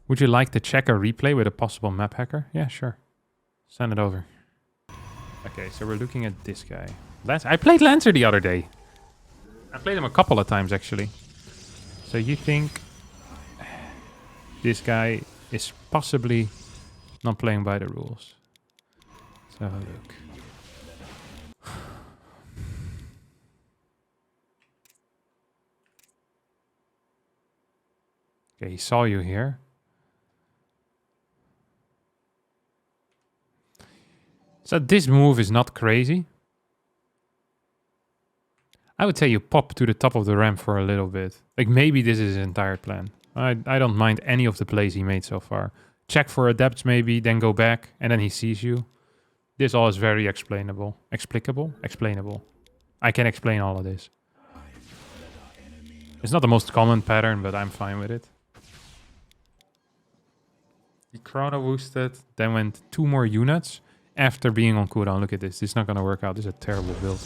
Would you like to check a replay with a possible map hacker? Yeah, sure. Send it over. Okay, so we're looking at this guy. I played Lancer the other day. I played him a couple of times, actually. So you think this guy is possibly not playing by the rules? Let's have a look. Okay, he saw you here. So this move is not crazy. I would say you pop to the top of the ramp for a little bit. Like maybe this is his entire plan. I don't mind any of the plays he made so far. Check for adepts maybe, then go back, and then he sees you. This all is very explainable. Explainable. I can explain all of this. It's not the most common pattern, but I'm fine with it. He chrono boosted, then went 2 more units after being on cooldown. Look at this. This is not going to work out. This is a terrible build.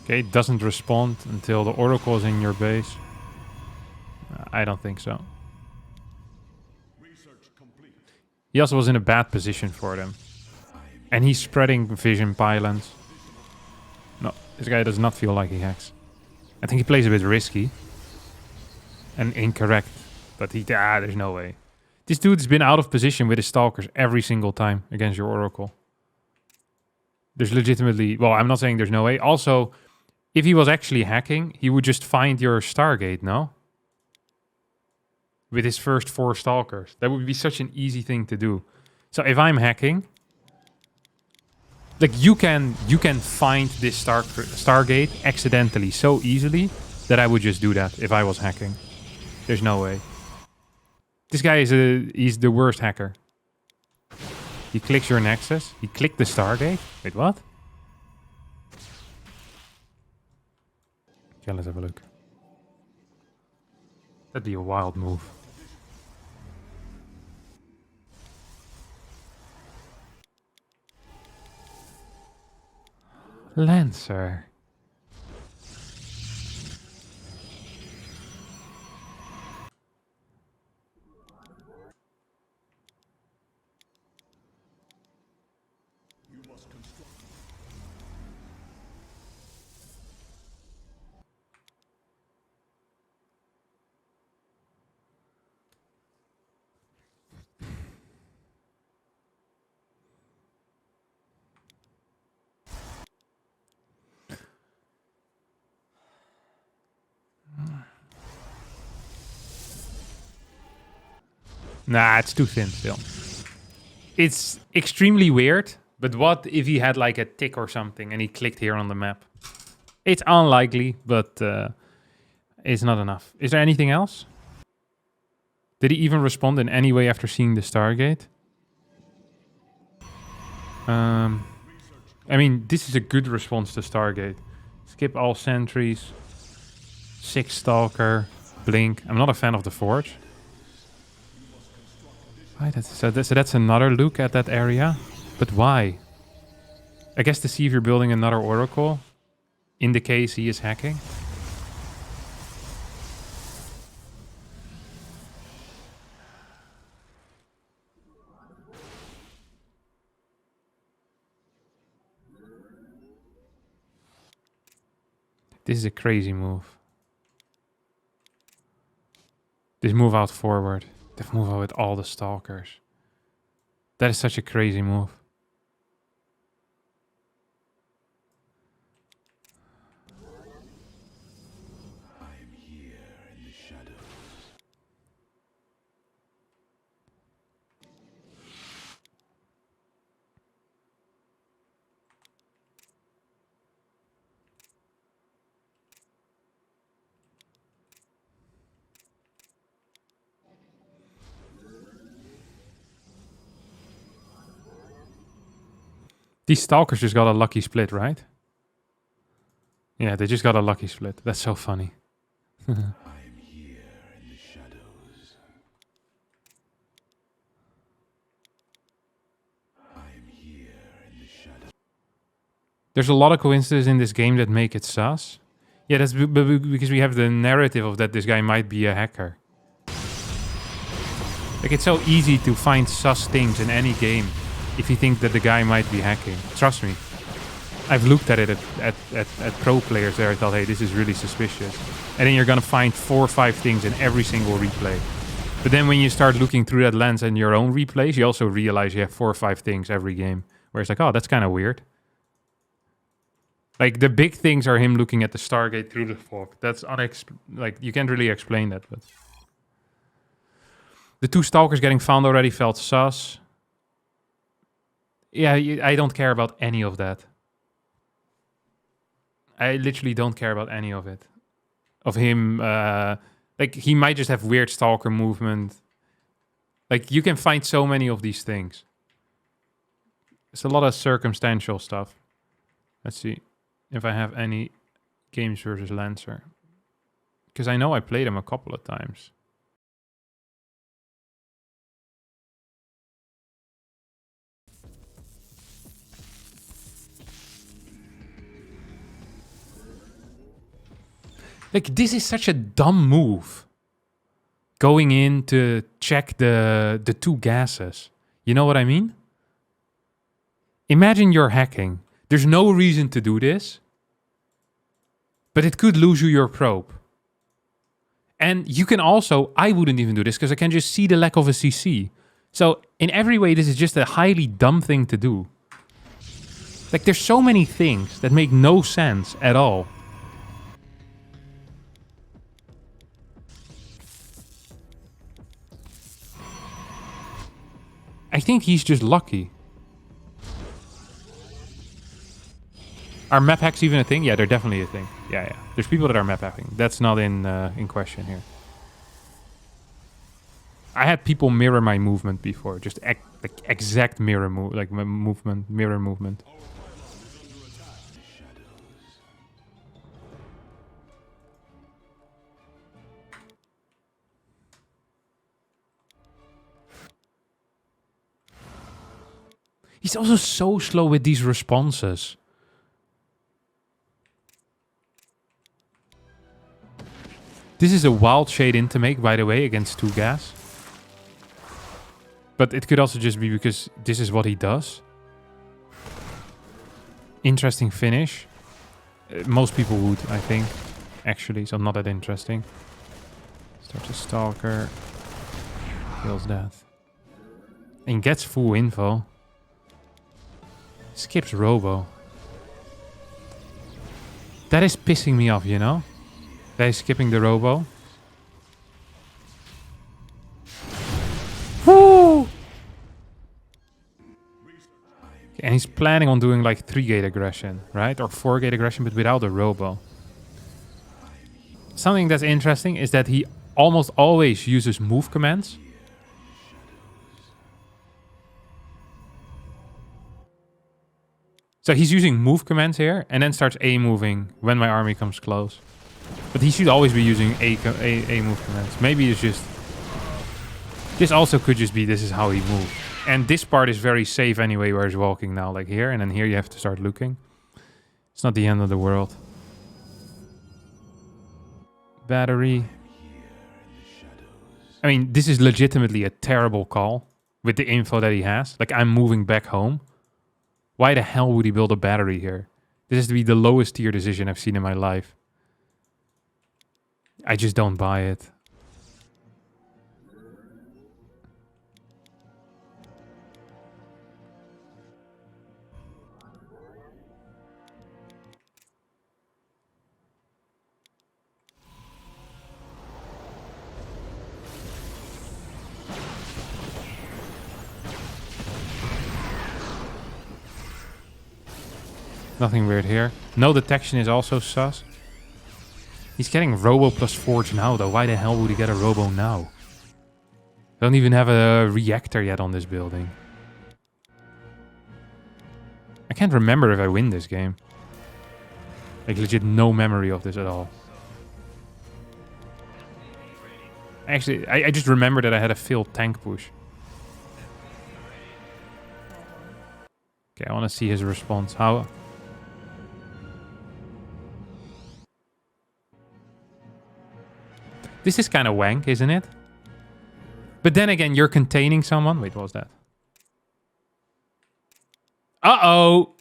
Okay, it doesn't respond until the Oracle is in your base. I don't think so. He also was in a bad position for them. And he's spreading vision pylons. No, this guy does not feel like he hacks. I think he plays a bit risky. And incorrect. But there's no way. This dude's been out of position with his stalkers every single time against your Oracle. There's legitimately... Well, I'm not saying there's no way. Also, if he was actually hacking, he would just find your Stargate, no? With his first 4 stalkers. That would be such an easy thing to do. So if I'm hacking... Like, you can find this Stargate accidentally so easily that I would just do that if I was hacking. There's no way. This guy he's the worst hacker. He clicks your Nexus. He clicked the Stargate. Wait, what? Okay, let's have a look. That'd be a wild move. Lancer. Nah, it's too thin still. It's extremely weird, but what if he had like a tick or something and he clicked here on the map? It's unlikely, but it's not enough. Is there anything else? Did he even respond in any way after seeing the Stargate? I mean, this is a good response to Stargate. Skip all sentries. 6 Stalker. Blink. I'm not a fan of the Forge. Why? So that's another look at that area. But why? I guess to see if you're building another Oracle. In the case he is hacking. This is a crazy move. This move out forward. This move out with all the Stalkers. That is such a crazy move. I'm here in the shadows. These Stalkers just got a lucky split, right? Yeah, they just got a lucky split. That's so funny. I'm here There's a lot of coincidences in this game that make it sus. Yeah, that's because we have the narrative of that this guy might be a hacker. Like, it's so easy to find sus things in any game if you think that the guy might be hacking. Trust me. I've looked at it at pro players there. I thought, hey, this is really suspicious. And then you're going to find 4 or 5 things in every single replay. But then when you start looking through that lens in your own replays, you also realize you have 4 or 5 things every game. Where it's like, oh, that's kind of weird. Like, the big things are him looking at the Stargate through the fog. That's like, you can't really explain that, but... The 2 stalkers getting found already felt sus. Yeah, I don't care about any of that. I literally don't care about any of it. Of him, like, he might just have weird stalker movement. Like, you can find so many of these things. It's a lot of circumstantial stuff. Let's see if I have any games versus Lancer. Because I know I played him a couple of times. Like, this is such a dumb move. Going in to check the 2 gases. You know what I mean? Imagine you're hacking. There's no reason to do this. But it could lose you your probe. And you can also... I wouldn't even do this because I can just see the lack of a CC. So, in every way, this is just a highly dumb thing to do. Like, there's so many things that make no sense at all. I think he's just lucky. Are map hacks even a thing? Yeah, they're definitely a thing. Yeah. There's people that are map hacking. That's not in question here. I had people mirror my movement before. Just like exact mirror mirror movement. He's also so slow with these responses. This is a wild shade in to make, by the way, against 2 gas. But it could also just be because this is what he does. Interesting finish. Most people would, I think. Actually, so not that interesting. Starts a stalker. Kills that. And gets full info. Skips Robo. That is pissing me off, you know? That is skipping the Robo. Woo! And he's planning on doing like 3-gate aggression, right? Or 4-gate aggression, but without a Robo. Something that's interesting is that he almost always uses move commands. So he's using move commands here, and then starts A moving when my army comes close. But he should always be using A move commands. Maybe it's just... This also could just be this is how he moves. And this part is very safe anyway, where he's walking now, like here. And then here you have to start looking. It's not the end of the world. Battery. I mean, this is legitimately a terrible call with the info that he has. Like, I'm moving back home. Why the hell would he build a battery here? This has to be the lowest tier decision I've seen in my life. I just don't buy it. Nothing weird here. No detection is also sus. He's getting Robo plus Forge now, though. Why the hell would he get a Robo now? I don't even have a reactor yet on this building. I can't remember if I win this game. Like, legit no memory of this at all. Actually, I just remember that I had a failed tank push. Okay, I want to see his response. How... This is kind of wank, isn't it? But then again, you're containing someone. Wait, what was that? Uh-oh!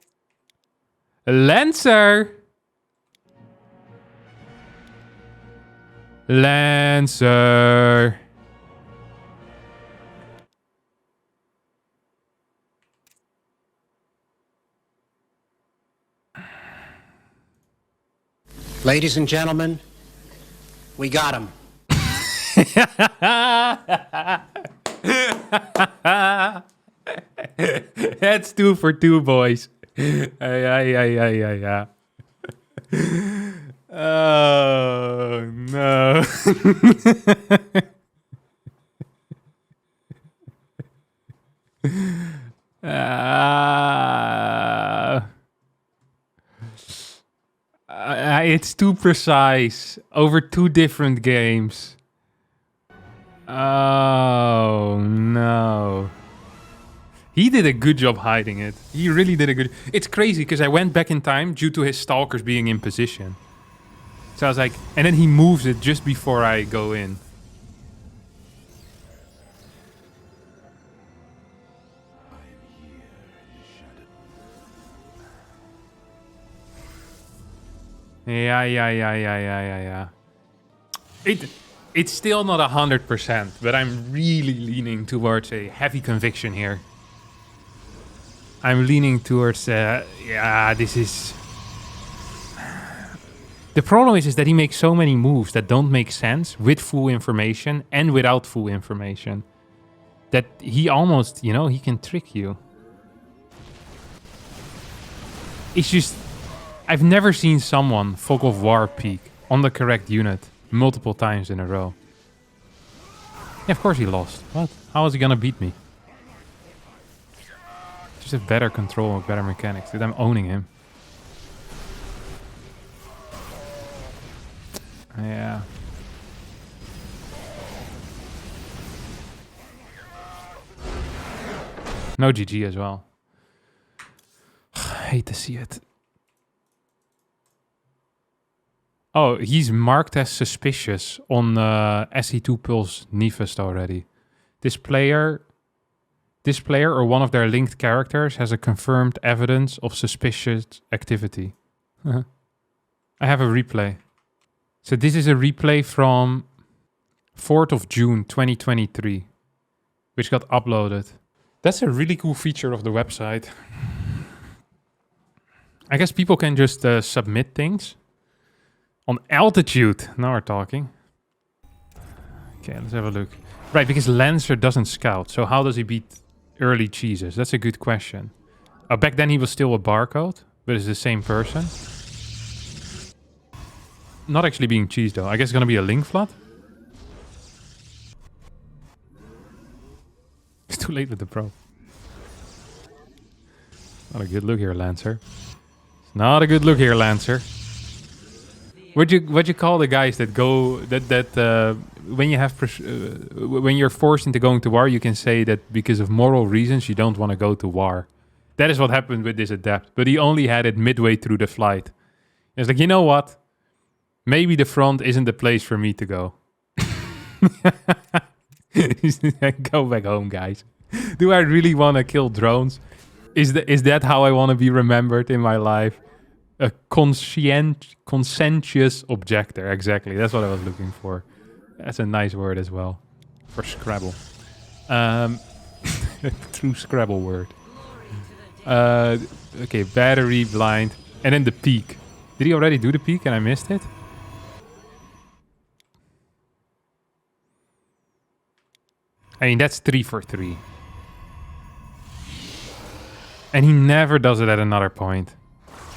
Lancer! Lancer! Ladies and gentlemen, we got him. That's 2 for 2, boys. Yeah. Oh, no. It's too precise. Over 2 different games. Oh, no. He did a good job hiding it. He really did a good... It's crazy, because I went back in time due to his stalkers being in position. So I was like... And then he moves it just before I go in. Yeah. It's still not 100%, but I'm really leaning towards a heavy conviction here. I'm leaning towards, yeah, this is... The problem is that he makes so many moves that don't make sense with full information and without full information. That he almost, you know, he can trick you. It's just... I've never seen someone Fog of War peak on the correct unit multiple times in a row. Yeah, of course he lost. What? How is he gonna beat me? Just have better control, better mechanics. Dude, I'm owning him. Yeah. No GG as well. I hate to see it. Oh, he's marked as suspicious on SE2 Pulse Nefist already. This player or one of their linked characters has a confirmed evidence of suspicious activity. I have a replay. So this is a replay from 4th of June 2023, which got uploaded. That's a really cool feature of the website. I guess people can just submit things. On altitude. Now we're talking. Okay, let's have a look. Right, because Lancer doesn't scout. So how does he beat early cheeses? That's a good question. Back then he was still a barcode, but it's the same person. Not actually being cheese though. I guess it's gonna be a link flood. It's too late with the pro. Not a good look here, Lancer. It's not a good look here, Lancer. What you call the guys that go when you have when you're forced into going to war, you can say that because of moral reasons you don't want to go to war. That is what happened with this adept, but he only had it midway through the flight. It's like, you know what? Maybe the front isn't the place for me to go. Go back home, guys. Do I really want to kill drones? Is that how I want to be remembered in my life? A conscientious objector, exactly. That's what I was looking for. That's a nice word as well. For Scrabble. True Scrabble word. Okay, battery, blind. And then the peak. Did he already do the peak and I missed it? I mean, that's 3 for 3. And he never does it at another point.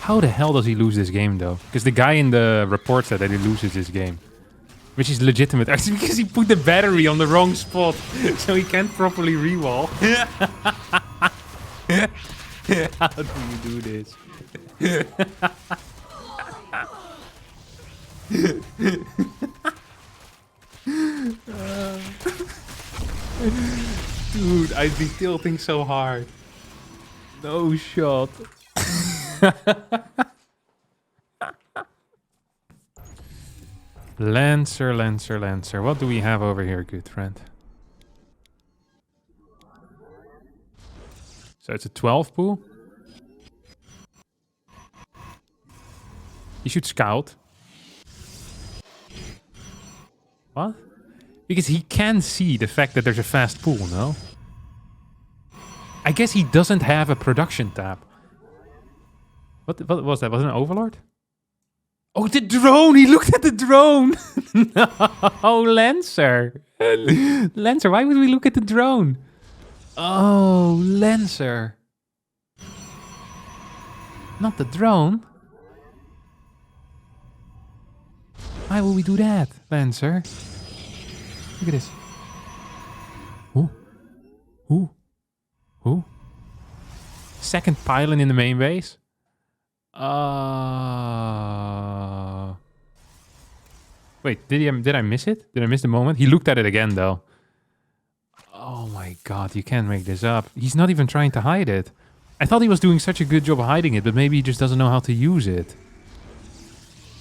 How the hell does he lose this game, though? Because the guy in the report said that he loses this game. Which is legitimate. Actually, because he put the battery on the wrong spot. So he can't properly re-wall. How do you do this? Dude, I'd be tilting so hard. No shot. Lancer, Lancer, Lancer. What do we have over here, good friend? So it's a 12 pool. He should scout. What? Because he can see the fact that there's a fast pool, no? I guess he doesn't have a production tab. What was that? Was it an overlord? Oh, the drone! He looked at the drone! No, Lancer. Lancer, why would we look at the drone? Oh, Lancer. Not the drone. Why will we do that, Lancer? Look at this. Ooh. Ooh. Ooh. Second pylon in the main base. Wait, did I miss it? Did I miss the moment? He looked at it again, though. Oh my god, you can't make this up. He's not even trying to hide it. I thought he was doing such a good job hiding it, but maybe he just doesn't know how to use it.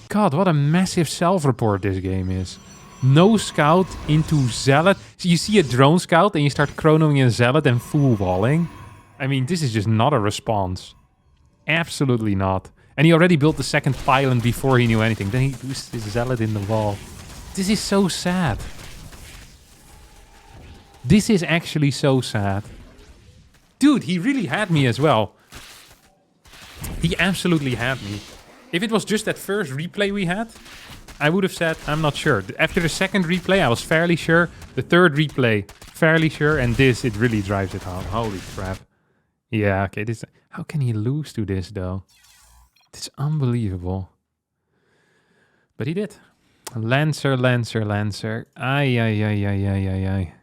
God, what a massive self-report this game is. No scout into zealot. So you see a drone scout and you start chronoing a zealot and full walling. I mean, this is just not a response. Absolutely not. And he already built the second pylon before he knew anything. Then he used his zealot in the wall. This is so sad. This is actually so sad. Dude, he really had me as well. He absolutely had me. If it was just that first replay we had, I would have said, I'm not sure. After the second replay, I was fairly sure. The third replay, fairly sure. And this, it really drives it home. Holy crap. Yeah, okay. This. How can he lose to this, though? It's unbelievable. But he did. Lancer, Lancer, Lancer. Ay, ay, ay, ay, ay, ay, ay.